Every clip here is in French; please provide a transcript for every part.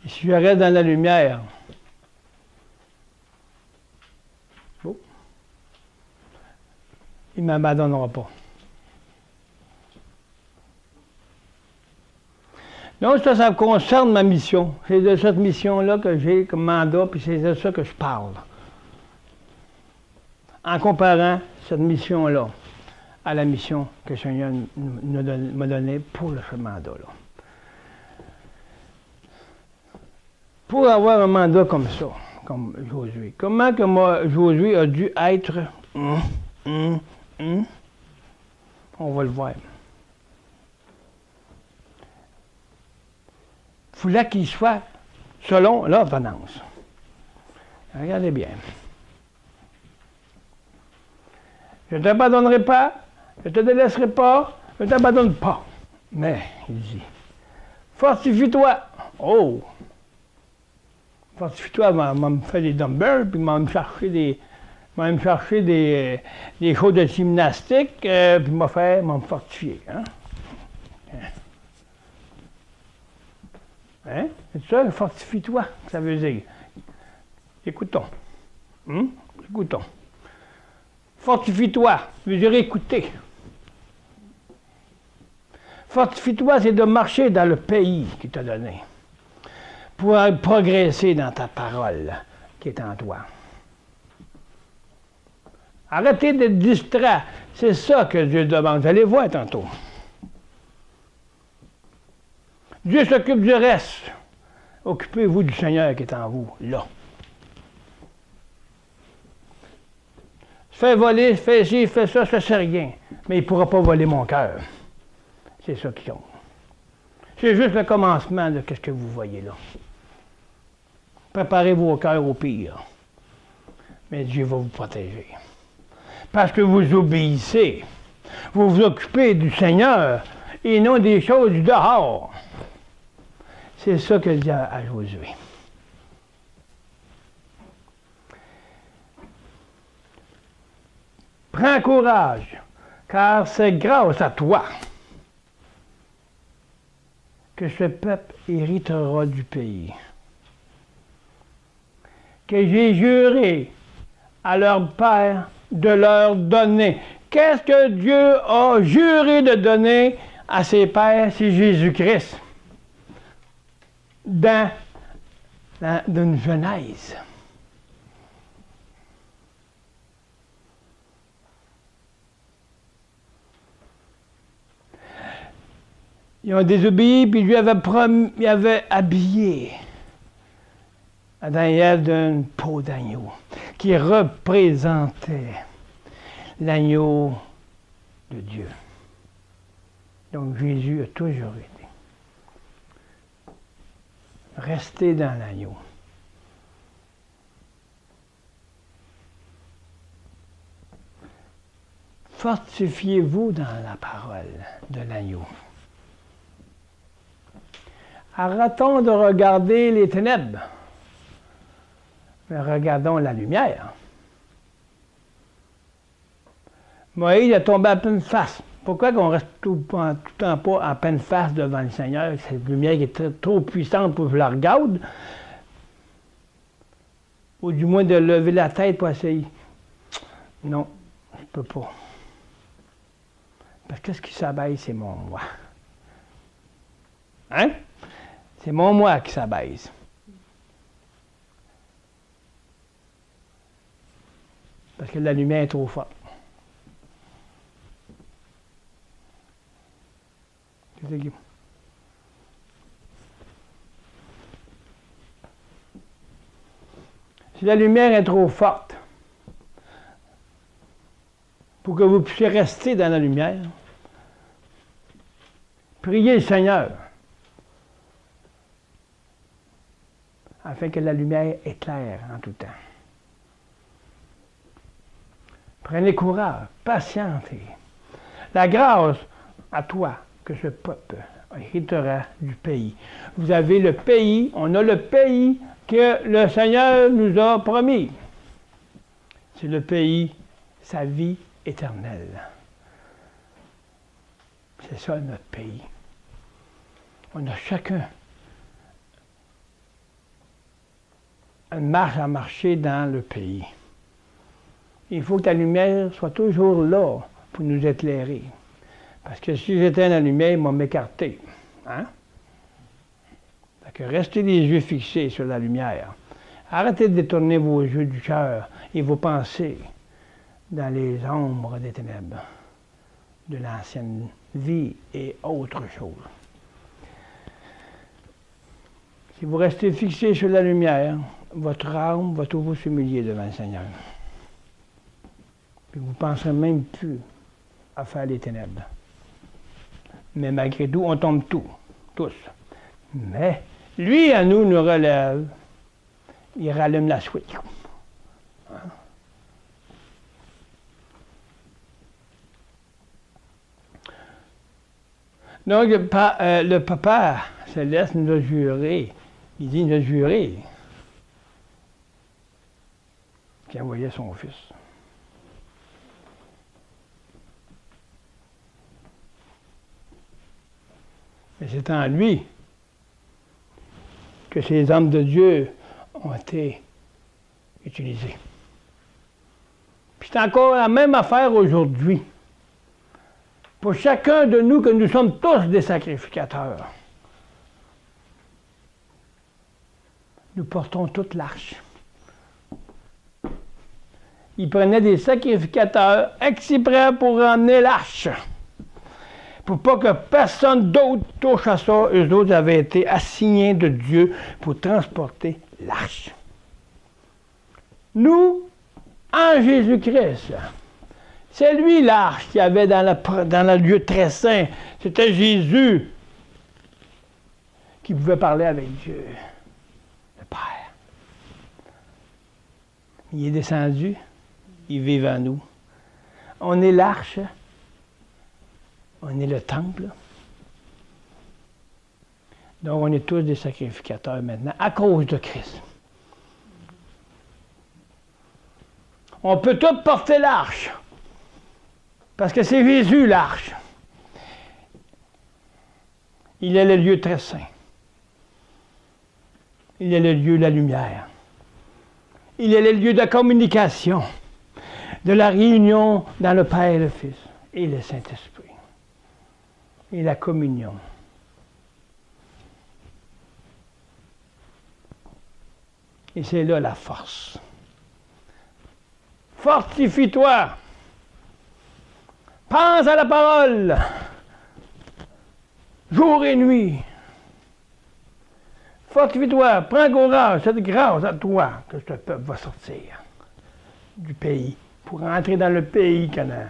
Si je reste dans la lumière, bon, il ne m'abandonnera pas. Donc, ça concerne ma mission. C'est de cette mission-là que j'ai comme mandat, puis c'est de ça que je parle. En comparant cette mission-là à la mission que le Seigneur m'a donnée pour ce mandat-là. Pour avoir un mandat comme ça, comme Josué, comment que Josué a dû être, on va le voir. Il fallait qu'il soit selon l'ordonnance. Regardez bien. Je ne t'abandonnerai pas, je ne te délaisserai pas, je ne t'abandonne pas. Mais, il dit, fortifie-toi. Oh! Fortifie-toi, il m'a fait des dumbbells, puis il m'a cherché des choses de gymnastique, puis il m'a fortifié. Hein? Hein? C'est ça, fortifie-toi, ça veut dire. Écoutons. Écoutons. Fortifie-toi, ça veut dire écouter. Fortifie-toi, c'est de marcher dans le pays qu'il t'a donné, pour progresser dans ta parole qui est en toi. Arrêtez d'être distrait. C'est ça que Dieu demande. Vous allez voir tantôt. Dieu s'occupe du reste. Occupez-vous du Seigneur qui est en vous, là. Fais voler, fais ci, fais ça, ça sert rien. Mais il ne pourra pas voler mon cœur. C'est ça qui compte. C'est juste le commencement de ce que vous voyez là. Préparez vos cœurs au pire. Mais Dieu va vous protéger. Parce que vous obéissez. Vous vous occupez du Seigneur et non des choses du dehors. C'est ça que dit à Josué. Prends courage, car c'est grâce à toi que ce peuple héritera du pays, que j'ai juré à leur père de leur donner. Qu'est-ce que Dieu a juré de donner à ses pères? C'est Jésus-Christ. Dans une Genèse. Ils ont désobéi, puis lui il avait habillé Adam et Ève d'une peau d'agneau, qui représentait l'agneau de Dieu. Donc Jésus a toujours été. Restez dans l'agneau. Fortifiez-vous dans la parole de l'agneau. Arrêtons de regarder les ténèbres, mais regardons la lumière. Moïse est tombé à pleine face. Pourquoi qu'on reste tout le temps pas en pleine face devant le Seigneur? Cette lumière qui est trop puissante pour que je la regarde. Ou du moins de lever la tête pour essayer. Non, je ne peux pas. Parce que ce qui s'abaisse, c'est mon moi. Hein? C'est mon moi qui s'abaisse. Parce que la lumière est trop forte. Si la lumière est trop forte pour que vous puissiez rester dans la lumière, priez le Seigneur afin que la lumière éclaire en tout temps. Prenez courage, patientez. La grâce à toi que ce peuple héritera du pays. Vous avez le pays, on a le pays que le Seigneur nous a promis. C'est le pays, sa vie éternelle. C'est ça notre pays. On a chacun une marche à marcher dans le pays. Il faut que la lumière soit toujours là pour nous éclairer. Parce que si j'éteins la lumière, ils vont m'écarter. Hein? Fait que restez les yeux fixés sur la lumière. Arrêtez de détourner vos yeux du cœur et vos pensées dans les ombres des ténèbres de l'ancienne vie et autre chose. Si vous restez fixé sur la lumière, votre âme va toujours s'humilier devant le Seigneur. Puis vous ne penserez même plus à faire les ténèbres. Mais malgré tout, on tombe tous. Mais lui, à nous relève. Il rallume la switch. Hein? Donc, le Papa Céleste nous a juré. Il dit, il nous a juré qu'il envoyait son Fils. Et c'est en lui que ces hommes de Dieu ont été utilisés. Puis c'est encore la même affaire aujourd'hui. Pour chacun de nous, que nous sommes tous des sacrificateurs. Nous portons toute l'arche. Ils prenaient des sacrificateurs exprès pour ramener l'arche. Pour pas que personne d'autre touche à ça, eux autres avaient été assignés de Dieu pour transporter l'arche. Nous, en Jésus-Christ, c'est lui l'arche qu'il y avait dans le lieu très saint. C'était Jésus qui pouvait parler avec Dieu, le Père. Il est descendu, il vit en nous. On est l'arche. On est le temple. Donc, on est tous des sacrificateurs maintenant, à cause de Christ. On peut tous porter l'arche. Parce que c'est Jésus, l'arche. Il est le lieu très saint. Il est le lieu de la lumière. Il est le lieu de communication, de la réunion dans le Père et le Fils et le Saint-Esprit. Et la communion. Et c'est là la force. Fortifie-toi. Pense à la parole. Jour et nuit. Fortifie-toi. Prends courage. C'est grâce à toi que ce peuple va sortir du pays pour entrer dans le pays Canaan.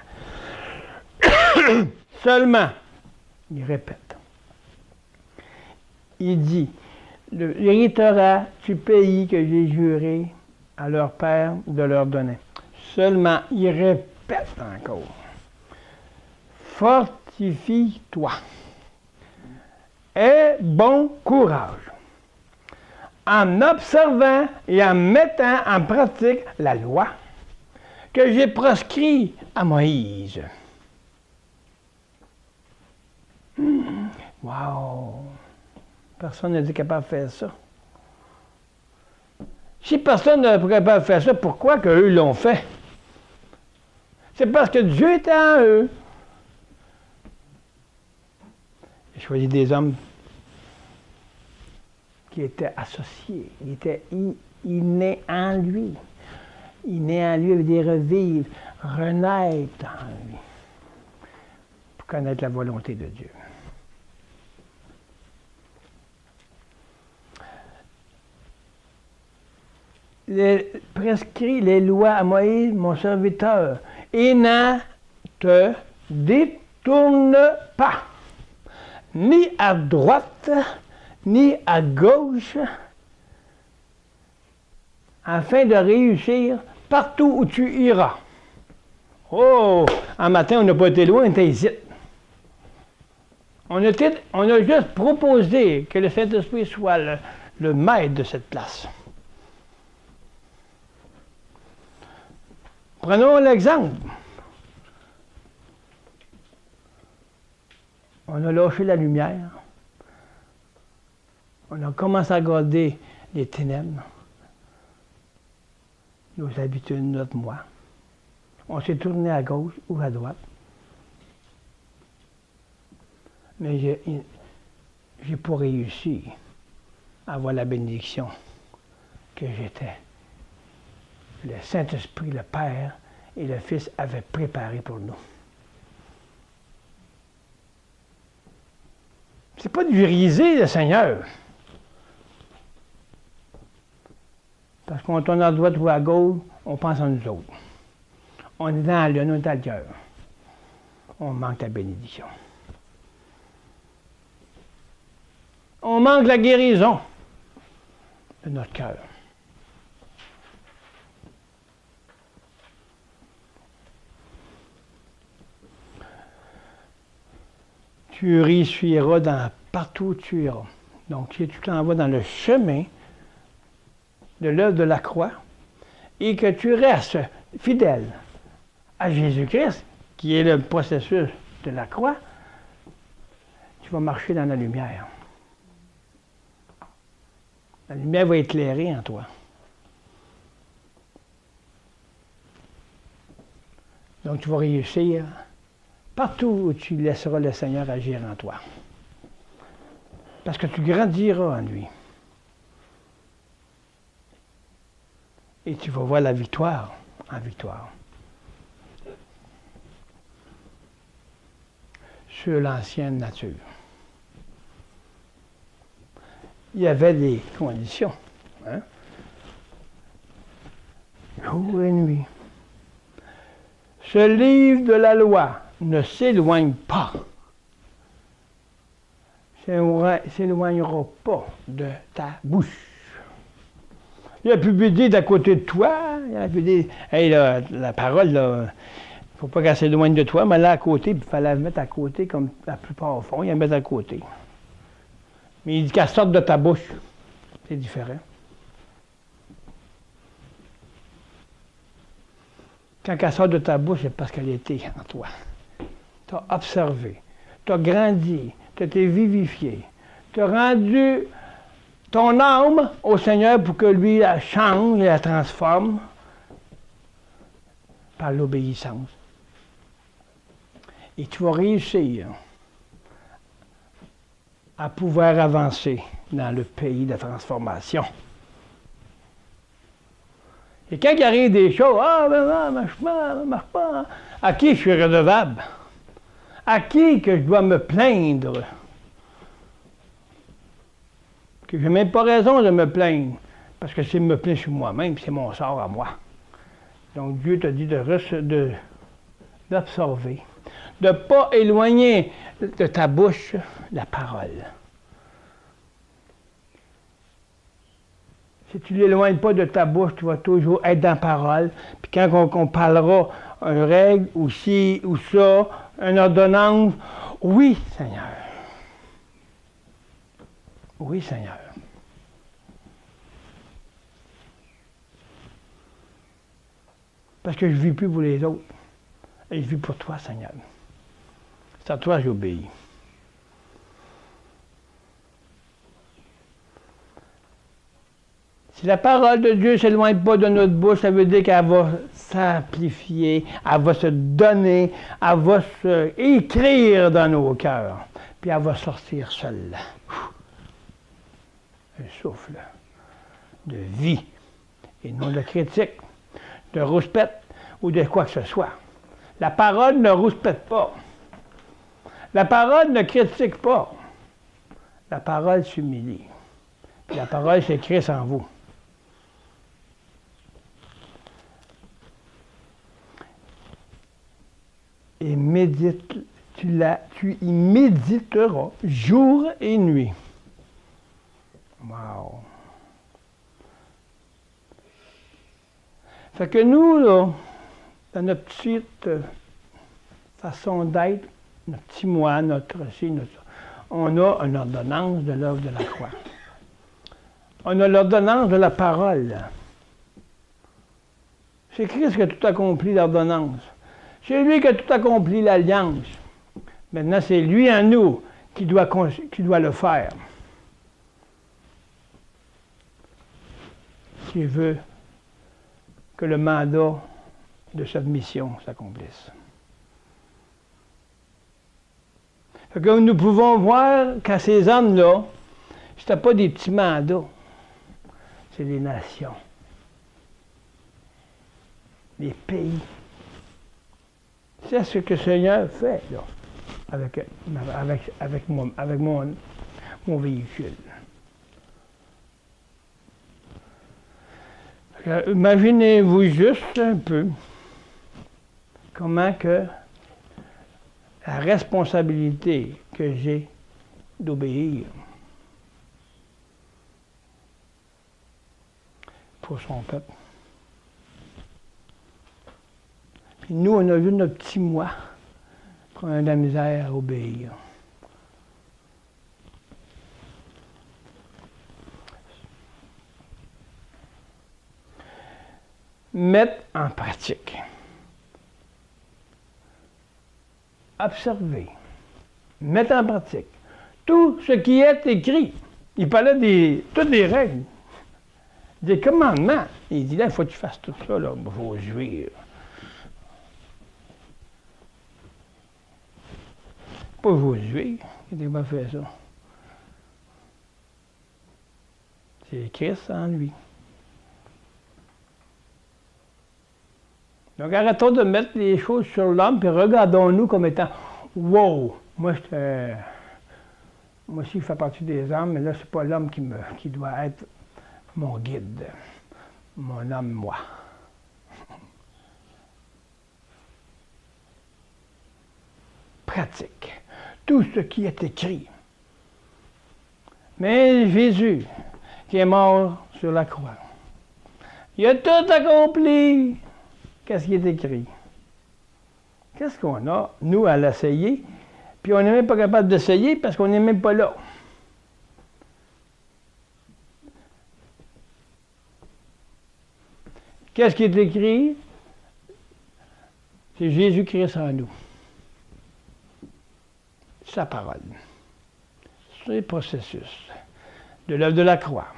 Seulement, il répète. Il dit, héritera du pays que j'ai juré à leur père de leur donner. Seulement, il répète encore. Fortifie-toi. Aie bon courage. En observant et en mettant en pratique la loi que j'ai proscrite à Moïse. Wow! Personne n'est capable de faire ça. Si personne n'est capable de faire ça, pourquoi qu'eux l'ont fait? C'est parce que Dieu était en eux. J'ai choisi des hommes qui étaient associés. Il naît en lui. Il naît en lui, veut dire revivre, renaître en lui. Pour connaître la volonté de Dieu. Prescrit les lois à Moïse, mon serviteur, et n'en te détourne pas, ni à droite, ni à gauche, afin de réussir partout où tu iras. Oh, un matin, on n'a pas été loin, on était ici. On a juste proposé que le Saint-Esprit soit le maître de cette place. Prenons l'exemple. On a lâché la lumière. On a commencé à garder les ténèbres. nos habitudes, notre moi. On s'est tourné à gauche ou à droite. Mais j'ai pas réussi à avoir la bénédiction que j'étais. Le Saint-Esprit, le Père et le Fils avaient préparé pour nous. C'est pas de viriser le Seigneur. Parce qu'on tourne à droite ou à gauche, on pense à nous autres. On est dans le, on est dans le cœur. On manque la bénédiction. On manque la guérison de notre cœur. Tu réussiras partout où tu iras. Donc, si tu t'en vas dans le chemin de l'œuvre de la croix et que tu restes fidèle à Jésus-Christ, qui est le processus de la croix, tu vas marcher dans la lumière. La lumière va éclairer en toi. Donc, tu vas réussir partout où tu laisseras le Seigneur agir en toi. Parce que tu grandiras en lui. Et tu vas voir la victoire en victoire. Sur l'ancienne nature. Il y avait des conditions. Hein? Jour et nuit. Ce livre de la loi ne s'éloigne pas. S'éloignera pas de ta bouche. Il n'y a plus d'idée d'à côté de toi. Il y a plus d'idée. Hey, là, la parole, là, il ne faut pas qu'elle s'éloigne de toi, mais là à côté, puis il fallait la mettre à côté comme la plupart font, il la mettre à côté. Mais il dit qu'elle sorte de ta bouche. C'est différent. Quand elle sort de ta bouche, c'est parce qu'elle était en toi. Tu as observé, tu as grandi, tu t'es vivifié, tu as rendu ton âme au Seigneur pour que lui la change et la transforme par l'obéissance. Et tu vas réussir à pouvoir avancer dans le pays de la transformation. Et quand il arrive des choses, ça marche pas, à qui je suis redevable? À qui que je dois me plaindre? Que je n'ai même pas raison de me plaindre, parce que c'est me plaindre sur moi-même, c'est mon sort à moi. Donc Dieu te dit d'observer, de ne pas éloigner de ta bouche la parole. Si tu ne l'éloignes pas de ta bouche, tu vas toujours être dans la parole. Puis quand on parlera une règle, ou ci, ou ça, une ordonnance, oui, Seigneur. Oui, Seigneur. Parce que je ne vis plus pour les autres. Et je vis pour toi, Seigneur. C'est à toi que j'obéis. Si la parole de Dieu ne s'éloigne pas de notre bouche, ça veut dire qu'elle va s'amplifier, elle va se donner, elle va se écrire dans nos cœurs, puis elle va sortir seule. Un souffle de vie, et non de critique, de rouspète ou de quoi que ce soit. La parole ne rouspète pas. La parole ne critique pas. La parole s'humilie. Puis la parole s'écrit en vous. Et tu y méditeras jour et nuit. Wow! Fait que nous, là, dans notre petite façon d'être, notre petit moi, on a une ordonnance de l'œuvre de la croix. On a l'ordonnance de la parole. C'est Christ qui a tout accompli l'ordonnance. C'est lui qui a tout accompli l'alliance. Maintenant, c'est lui en nous qui doit le faire. S'il veut que le mandat de cette mission s'accomplisse. Fait que nous pouvons voir qu'à ces hommes-là, ce n'était pas des petits mandats, c'est les nations, les pays. C'est ce que le Seigneur fait là, avec mon véhicule. Imaginez-vous juste un peu comment que la responsabilité que j'ai d'obéir pour son peuple. Puis nous, on a vu notre petit moi qu'on a de la misère à obéir. Mettre en pratique. Observer. Mettre en pratique. Tout ce qui est écrit. Il parlait toutes les règles. Des commandements. Il dit là, il faut que tu fasses tout ça, là. Il faut jouir. Pas vous jouir. Qu'est-ce qu'il fait ça? C'est Christ en lui. Donc arrêtons de mettre les choses sur l'homme, puis regardons-nous comme étant « Wow! Moi, aussi, je fais partie des hommes, mais là, c'est pas l'homme qui doit être mon guide, mon homme, moi. » Pratique. Tout ce qui est écrit. Mais Jésus, qui est mort sur la croix, il a tout accompli. Qu'est-ce qui est écrit? Qu'est-ce qu'on a, nous, à l'essayer? Puis on n'est même pas capable d'essayer parce qu'on n'est même pas là. Qu'est-ce qui est écrit? C'est Jésus-Christ en nous. Sa parole. C'est le processus de l'œuvre de la croix.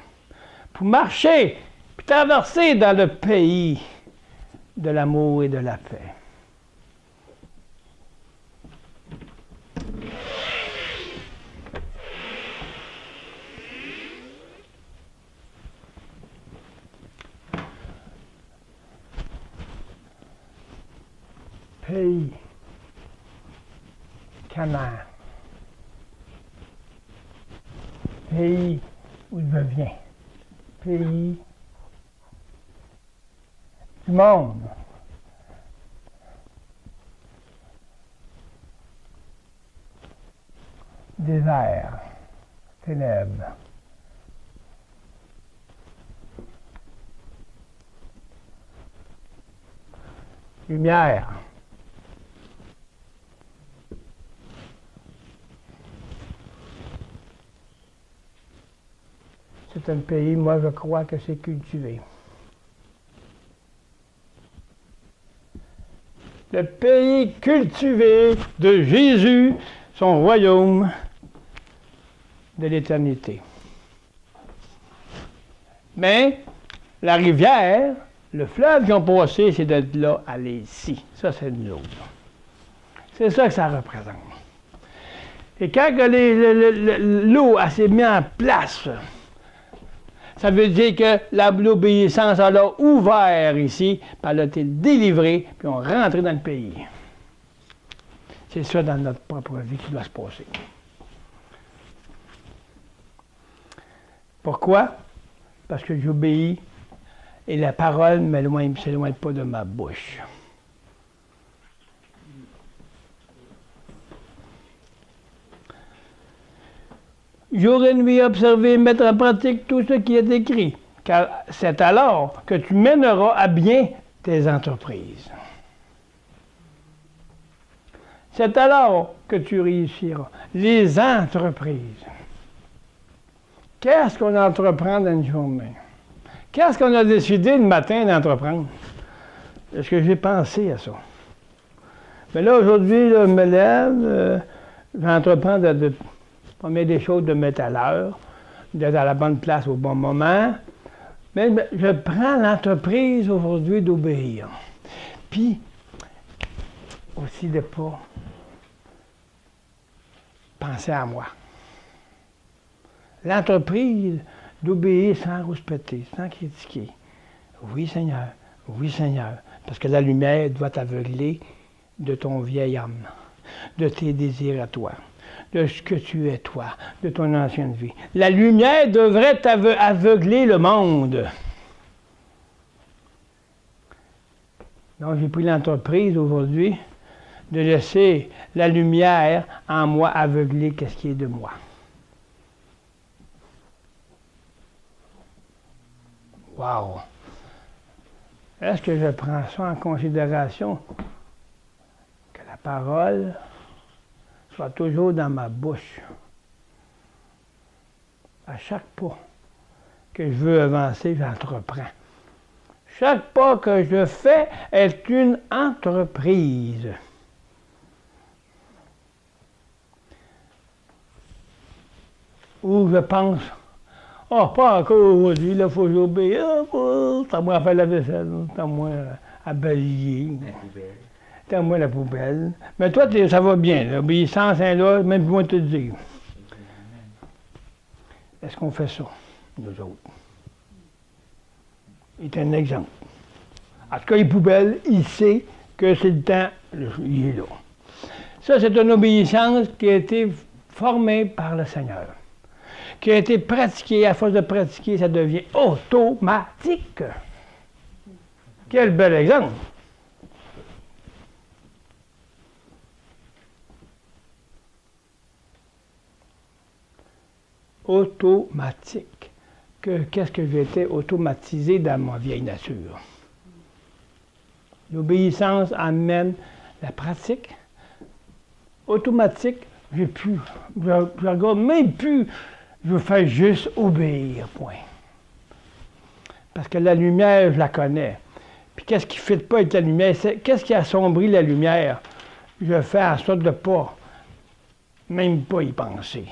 Pour marcher, puis traverser dans le pays de l'amour et de la paix. Pays, Canaan, pays où je viens, pays du monde. Désert, ténèbres. Lumière. C'est un pays, moi je crois que c'est cultivé. Le pays cultivé de Jésus, son royaume de l'éternité. Mais la rivière, le fleuve qu'ils ont passé, c'est d'être là, aller ici. Ça, c'est nous autres. C'est ça que ça représente. Et quand l'eau s'est mise en place, ça veut dire que l'obéissance elle a ouvert ici, puis elle a été délivrée, puis on est rentré dans le pays. C'est ça dans notre propre vie qui doit se passer. Pourquoi? Parce que j'obéis et la parole ne s'éloigne pas de ma bouche. Jour et nuit, observer, mettre en pratique tout ce qui est écrit, car c'est alors que tu mèneras à bien tes entreprises. C'est alors que tu réussiras. Les entreprises. Qu'est-ce qu'on entreprend dans une journée? Qu'est-ce qu'on a décidé le matin d'entreprendre? Est-ce que j'ai pensé à ça? Mais là, aujourd'hui, je me lève, j'entreprends pas mettre des choses de mettre à l'heure, d'être à la bonne place au bon moment, Mais je prends l'entreprise aujourd'hui d'obéir. Puis, aussi de ne pas penser à moi. L'entreprise d'obéir sans rouspéter, sans critiquer. Oui, Seigneur. Oui, Seigneur. Parce que la lumière doit t'aveugler de ton vieil âme, de tes désirs à toi, de ce que tu es toi, de ton ancienne vie. La lumière devrait aveugler le monde. Donc, j'ai pris l'entreprise aujourd'hui de laisser la lumière en moi aveugler qu'est-ce qui est de moi. Wow! Est-ce que je prends ça en considération? Que la parole soit toujours dans ma bouche. À chaque pas que je veux avancer, j'entreprends. Chaque pas que je fais est une entreprise. Où je pense, oh, pas encore aujourd'hui, il faut que j'obéisse, c'est à moi à faire la vaisselle, c'est à moi à balayer. La poubelle. C'est à moi la poubelle. Mais toi, ça va bien, l'obéissance est là, même pour moi te dire. Est-ce qu'on fait ça, nous autres? Il est un exemple. En tout cas, les poubelles, il sait que c'est le temps, il est là. Ça, c'est une obéissance qui a été formée par le Seigneur, qui a été pratiquée. À force de pratiquer, ça devient automatique. Quel bel exemple! Automatique. Qu'est-ce que j'étais automatisé dans ma vieille nature? L'obéissance amène la pratique. Automatique, j'ai plus. Je regarde même plus. Je veux faire juste obéir, point. Parce que la lumière, je la connais. Puis qu'est-ce qui ne fit pas avec la lumière? Qu'est-ce qui assombrit la lumière? Je fais en sorte de pas, même pas y penser.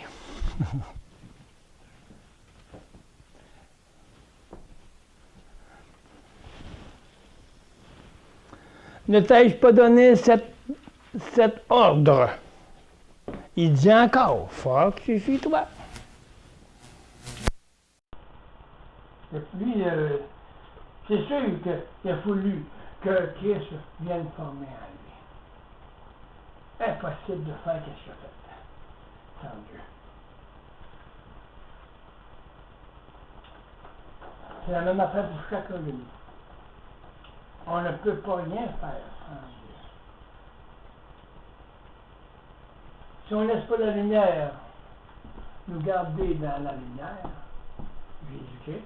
Ne t'ai-je pas donné cet ordre? Il dit encore, fortifie-toi. Lui, c'est sûr qu'il a fallu que Christ vienne former en lui. Impossible de faire quelque chose sans Dieu. C'est la même affaire pour chacun de nous. On ne peut pas rien faire sans Dieu. Si on ne laisse pas la lumière nous garder dans la lumière, Jésus-Christ,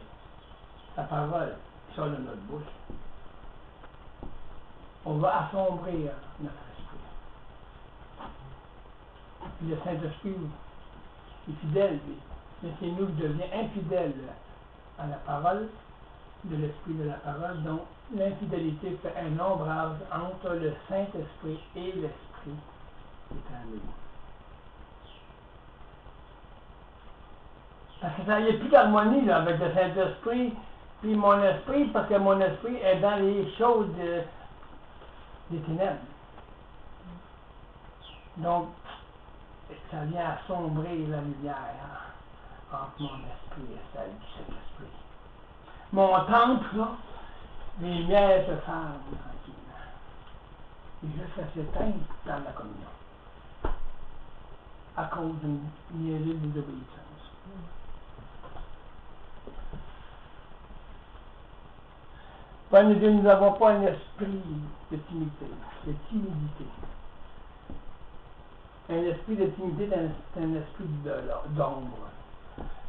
sa parole sort de notre bouche, on va assombrir notre esprit. Puis le Saint-Esprit est fidèle, lui. Mais c'est nous qui devions infidèles à la parole, de l'esprit de la parole, donc l'infidélité fait un ombrage entre le Saint-Esprit et l'Esprit qui est en nous. Parce que ça n'y a plus d'harmonie là, avec le Saint-Esprit puis mon esprit, parce que mon esprit est dans les choses des ténèbres. Donc, ça vient assombrir la lumière entre mon esprit et celle du Saint-Esprit. Mon temple, là, les lumières se ferment tranquillement. Et jusqu'à s'éteindre dans la communion. À cause d'une niaiseuse désobéissance. Paul nous dit, nous n'avons pas un esprit de timidité. Un esprit de timidité, c'est un esprit d'ombre.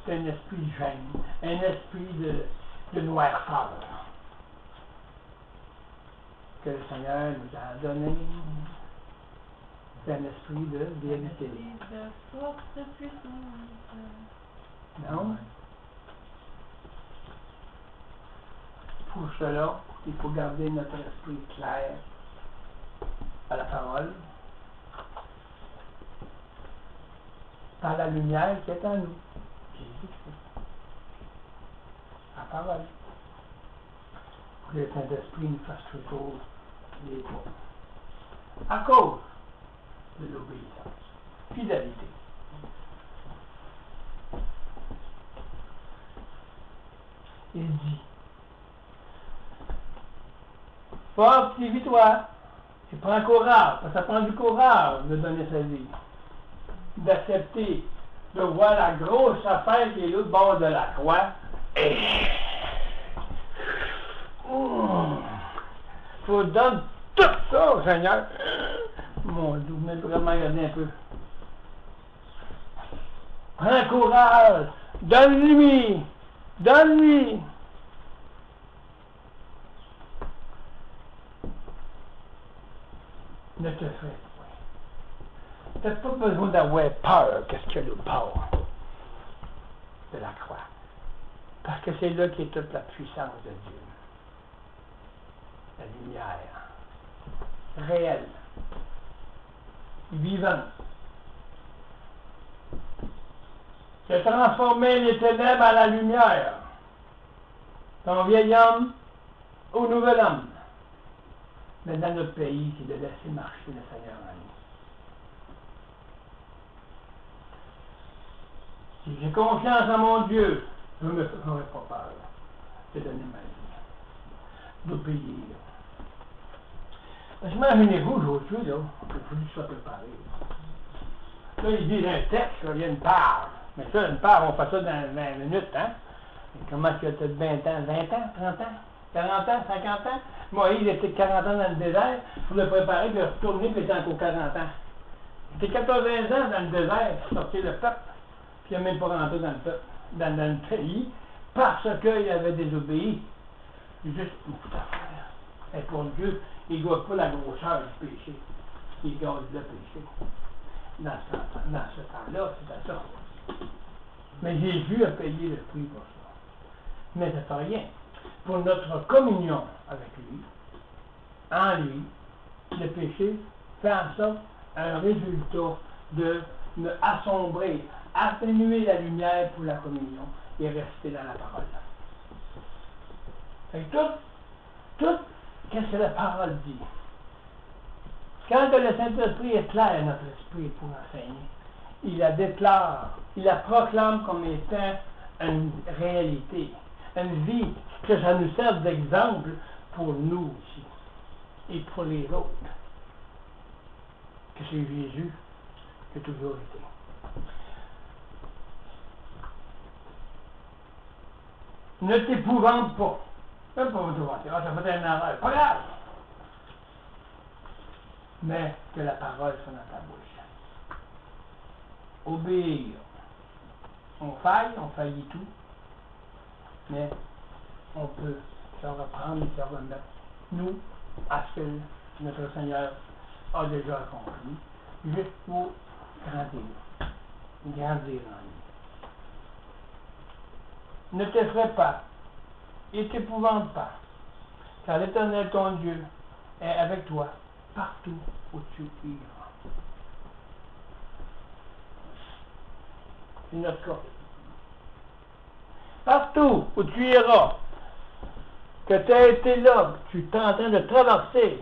C'est un esprit de gêne. Un esprit de noirceur. Que le Seigneur nous a donné. C'est un esprit de vérité. De force puissante. Non? Pour cela, il faut garder notre esprit clair à la parole, par la lumière qui est en nous. Jésus-Christ. La parole. pour que le Saint-Esprit nous fasse toujours les trois. À cause de l'obéissance. Fidélité. Il dit, fortifie-toi et prends courage, parce que ça prend du courage de donner sa vie, d'accepter de voir la grosse affaire qui est l'autre bord de la croix. Et faut donner tout ça au Seigneur. Mon Dieu, vous venez vraiment regarder un peu. Prends courage, donne-lui, donne-lui. Ne te fais point. Tu n'as pas besoin d'avoir peur. Qu'est-ce qu'il y a le peur de la croix? Parce que c'est là qu'est toute la puissance de Dieu. La lumière réelle, vivante, qui a transformé les ténèbres à la lumière. Ton vieil homme au nouvel homme. Mais dans notre pays, c'est de laisser marcher le Seigneur en nous. Si j'ai confiance en mon Dieu, je ne me ferai pas peur de donner ma vie, d'obéir. Parce que imaginez-vous aujourd'hui, là, que vous soyez préparé. Là, il dit un texte, là, il y a une part. Mais ça, une part, on fait ça dans 20 minutes, hein? Et comment il y a peut-être 20 ans, 20 ans, 30 ans, 40 ans, 50 ans? Moïse était 40 ans dans le désert pour le préparer, puis retourner, puis il était encore 40 ans. Il était 80 ans dans le désert pour sortir le peuple, puis il n'a même pas rentré dans le peuple, dans le pays, parce qu'il avait désobéi. Juste une petite affaire. Et pour Dieu, il ne goûte pas la grosseur du péché. Il garde le péché. Dans ce temps-là, c'était ça. Mais Jésus a payé le prix pour ça. Mais ça ne fait rien. Pour notre communion avec lui, en lui, le péché fait en sorte un résultat de me assombrer, atténuer la lumière pour la communion et rester dans la parole. Fait que tout, qu'est-ce que la parole dit? Quand le Saint-Esprit éclaire notre esprit pour enseigner, il la déclare, il la proclame comme étant une réalité, une vie, que ça nous serve d'exemple pour nous aussi et pour les autres. Que c'est Jésus qui a toujours été. Ne t'épouvante pas. Même pas vous épouvanter. Ah, ça fait un erreur. Pas grave. Mais que la parole soit dans ta bouche. Obéir. On faillit tout. Mais on peut se reprendre et se remettre, nous, à ce que notre Seigneur a déjà accompli, juste pour grandir en lui. Ne t'effraie pas et t'épouvante pas, car l'Éternel ton Dieu est avec toi partout où tu iras. C'est notre cas. Partout où tu iras, que tu as été là, tu es en train de traverser.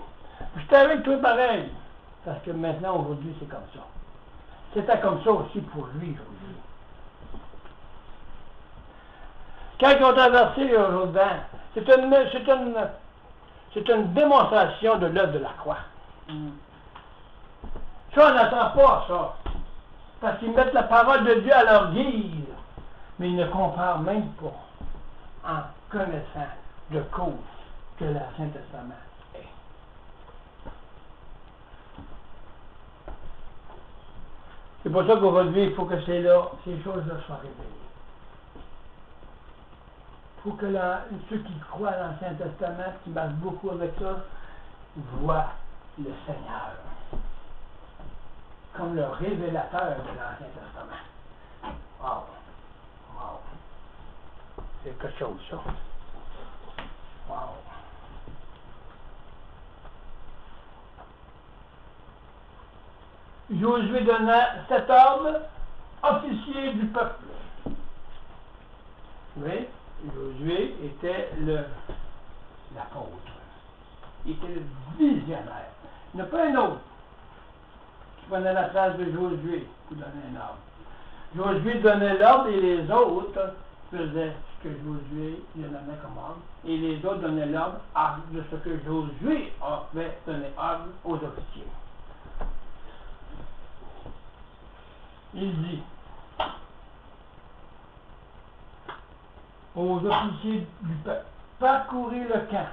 J'étais avec toi pareil. Parce que maintenant, aujourd'hui, c'est comme ça. C'était comme ça aussi pour lui aujourd'hui. Quand ils ont traversé le Jourdain, c'est une démonstration de l'œuvre de la croix. Ça, on n'attend pas ça. Parce qu'ils mettent la parole de Dieu à leur guise. Mais ils ne comparent même pas en connaissant de cause que l'Ancien Testament est. C'est pour ça qu'aujourd'hui, il faut que ces choses-là soient révélées. Il faut que ceux qui croient à l'Ancien Testament, qui marchent beaucoup avec ça, voient le Seigneur comme le révélateur de l'Ancien Testament. Wow! Wow! C'est quelque chose, ça. Wow! Josué donna 7 hommes officiers du peuple. Oui, Josué était l'apôtre. Il était le visionnaire. Il n'y en a pas un autre qui prenait la place de Josué pour donner un ordre. Josué donnait l'ordre et les autres faisaient ce que Josué lui donnait comme ordre. Et les autres donnaient l'ordre de ce que Josué avait donné ordre aux officiers. Il dit aux officiers du peuple, parcourez le camp,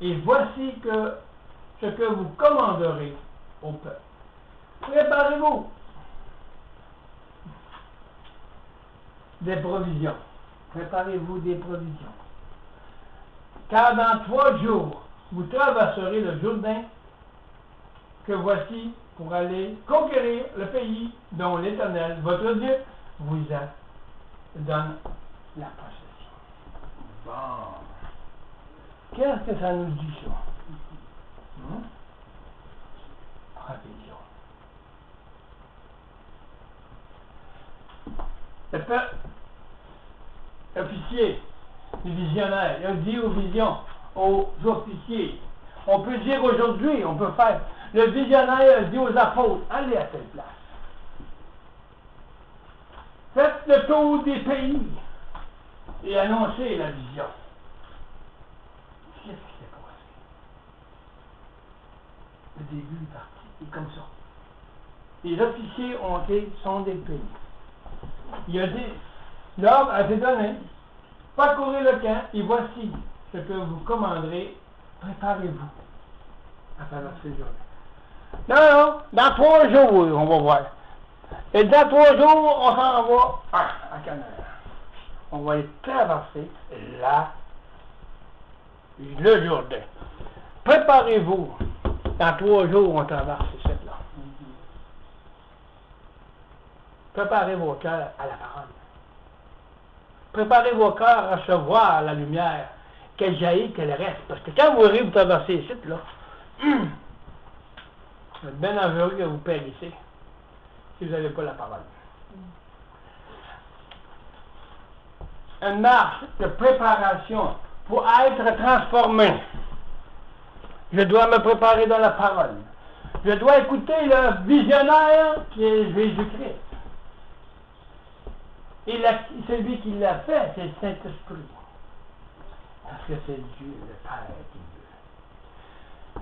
et voici ce que vous commanderez au peuple. Préparez-vous des provisions. Préparez-vous des provisions. Car dans 3 jours, vous traverserez le Jourdain que voici pour aller conquérir le pays dont l'Éternel, votre Dieu, vous donne la possession. Bon. Qu'est-ce que ça nous dit, ça? Provision. Le peuple, officier, les visionnaires, il a dit aux visions, aux officiers. On peut dire aujourd'hui, on peut faire. Le visionnaire dit aux apôtres, allez à telle place. Faites le tour des pays et annoncez la vision. Qu'est-ce qui s'est passé? Le début est parti, c'est comme ça. Les officiers ont été sondés le pays. Il a dit, l'ordre a été donné, parcourez le camp et voici ce que vous commanderez, préparez-vous à traverser le Jourdain. Non, dans 3 jours, on va voir. Et dans 3 jours, on s'en va à Canaan. On va aller traverser là, le Jourdain. Préparez-vous. Dans 3 jours, on traverse cette là. Préparez vos cœurs à la parole. Préparez vos cœurs à recevoir la lumière, qu'elle jaillit, qu'elle reste. Parce que quand vous arrivez, vous traversez ici, là, vous êtes bien heureux que vous périssez si vous n'avez pas la parole. Une marche de préparation pour être transformé. Je dois me préparer dans la parole. Je dois écouter le visionnaire qui est Jésus-Christ. Et celui qui l'a fait, c'est le Saint-Esprit. Parce que c'est Dieu, le Père, qui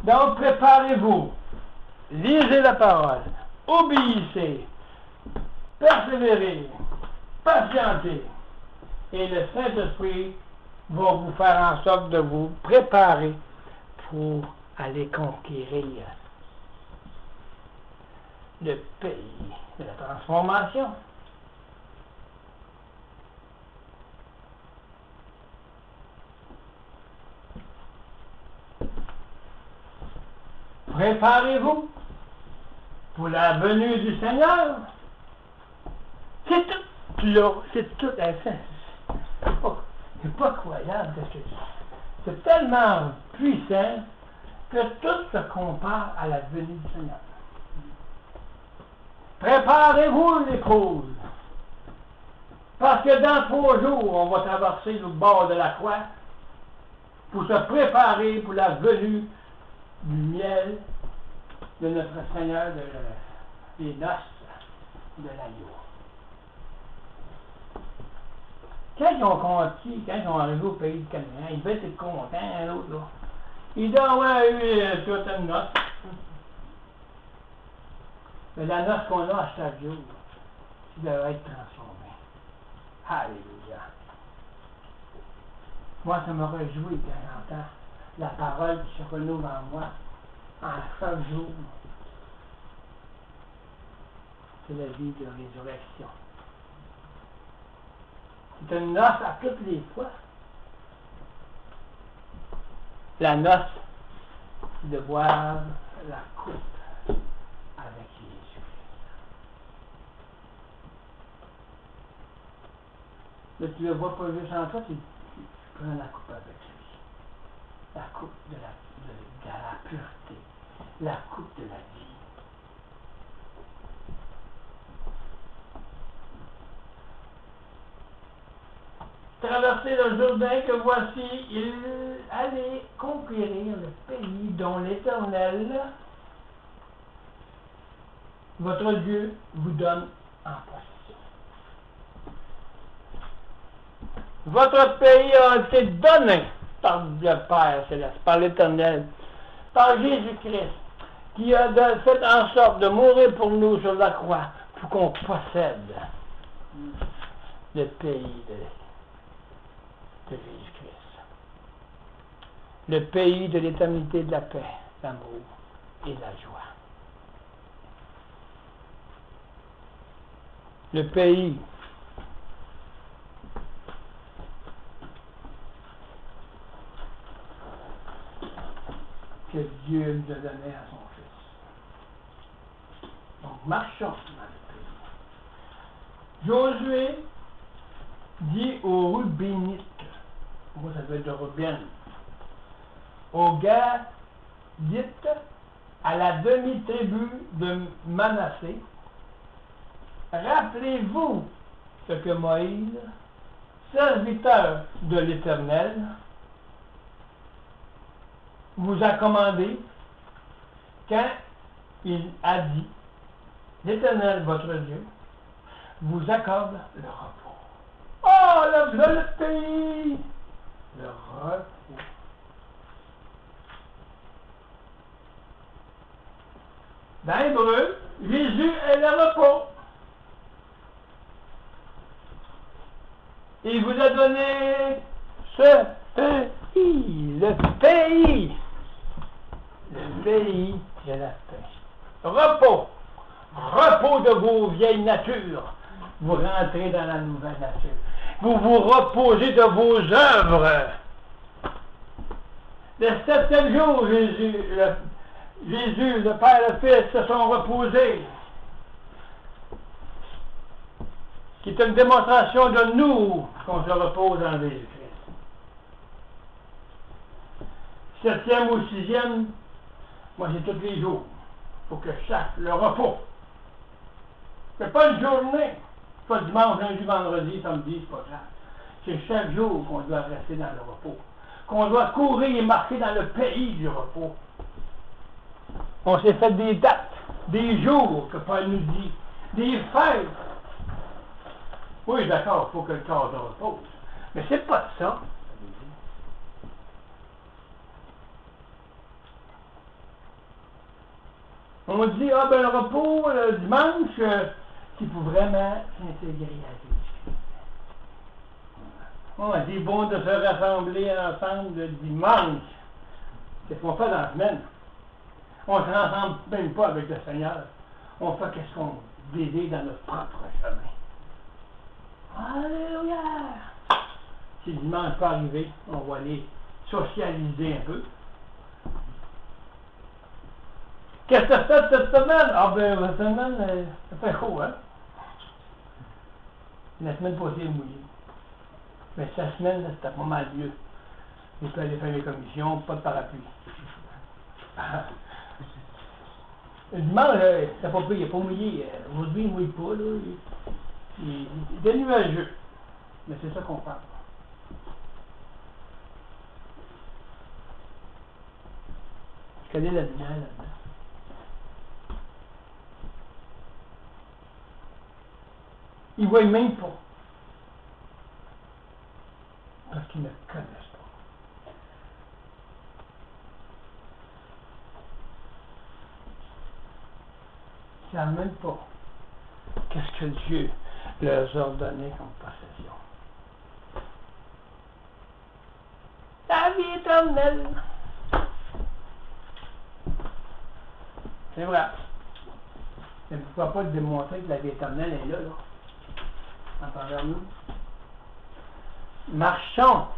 veut. Donc, préparez-vous. Lisez la parole. Obéissez. Persévérez. Patientez. Et le Saint-Esprit va vous faire en sorte de vous préparer pour aller conquérir le pays de la transformation. Préparez-vous pour la venue du Seigneur. C'est tout là, c'est tout à fait. C'est pas croyable ce que c'est tellement puissant que tout se compare à la venue du Seigneur. Préparez-vous les causes. Parce que dans 3 jours, on va traverser le bord de la croix pour se préparer pour la venue du miel de notre Seigneur, des noces de l'agneau. Quand ils ont conquis, quand ils ont arrivé au pays de Canaan, ils devaient être contents, l'autre là. Ils doivent avoir eu toute une noce. Mais la noce qu'on a à chaque jour, qui devrait être transformée. Alléluia. Moi, ça me réjouit quand j'entends la parole qui se renouvelle en moi en chaque jour. C'est la vie de résurrection. C'est une noce à toutes les fois. La noce de boire la coupe avec Jésus. Là, tu ne le vois pas juste en toi, tu prends la coupe avec lui. La coupe de la pureté. La coupe de la vie. traverser le Jourdain, que voici, il allait conquérir le pays dont l'Éternel, votre Dieu, vous donne en possession. Votre pays a été donné par le Père Céleste, par l'Éternel, par Jésus-Christ, qui a fait en sorte de mourir pour nous sur la croix, pour qu'on possède le pays de Jésus-Christ. Le pays de l'éternité, de la paix, de l'amour et de la joie. Le pays que Dieu nous a donné à son Fils. Donc, marchons dans le pays. Josué dit aux Rubénites, moi ça veut dire Ruben, aux Gadites, à la demi-tribu de Manassé, rappelez-vous ce que Moïse, serviteur de l'Éternel, vous a commandé quand il a dit, l'Éternel, votre Dieu, vous accorde le repos. Oh, le pays! Le repos. Dans l'hébreu, Jésus est le repos. Il vous a donné ce pays, le pays de la paix. Repos. Repos de vos vieilles natures. Vous rentrez dans la nouvelle nature. Vous vous reposez de vos œuvres. Le 7e jour, Jésus, le Père et le Fils se sont reposés. Qui est une démonstration de nous qu'on se repose en Jésus-Christ. 7e ou 6e, moi c'est tous les jours. Il faut que je sache le repos. C'est pas une journée. Pas dimanche, lundi, vendredi, samedi, c'est pas grave. C'est chaque jour qu'on doit rester dans le repos. Qu'on doit courir et marcher dans le pays du repos. On s'est fait des dates, des jours que Paul nous dit, des fêtes. Oui, d'accord, il faut que le corps se repose. Mais c'est pas ça. On dit, ah ben le repos, le dimanche, qu'il faut vraiment s'intégrer à Jésus. On dit bon de se rassembler ensemble le dimanche. Qu'est-ce qu'on fait dans la semaine? On ne se rassemble même pas avec le Seigneur. On fait qu'est-ce qu'on désire dans notre propre chemin. Alléluia! Si le dimanche peut arriver, on va aller socialiser un peu. Qu'est-ce que tu as fait cette semaine? Ah ben, cette semaine, ça fait chaud, hein? La semaine passée, mouillé. Mais cette semaine, c'était pas mal mieux. Il peut aller faire les commissions, pas de parapluie. Le dimanche, c'est pas pire, il n'est pas mouillé. Aujourd'hui, il ne mouille pas, là. Il est nuageux. Mais c'est ça qu'on parle. Quelle est la lumière là-dedans? Ils ne voient même pas. Parce qu'ils ne connaissent pas. Ils ne savent même pas qu'est-ce que Dieu leur a donné comme possession. La vie éternelle. C'est vrai. Mais pourquoi pas démontrer que la vie éternelle est là, en travers nous? Marchons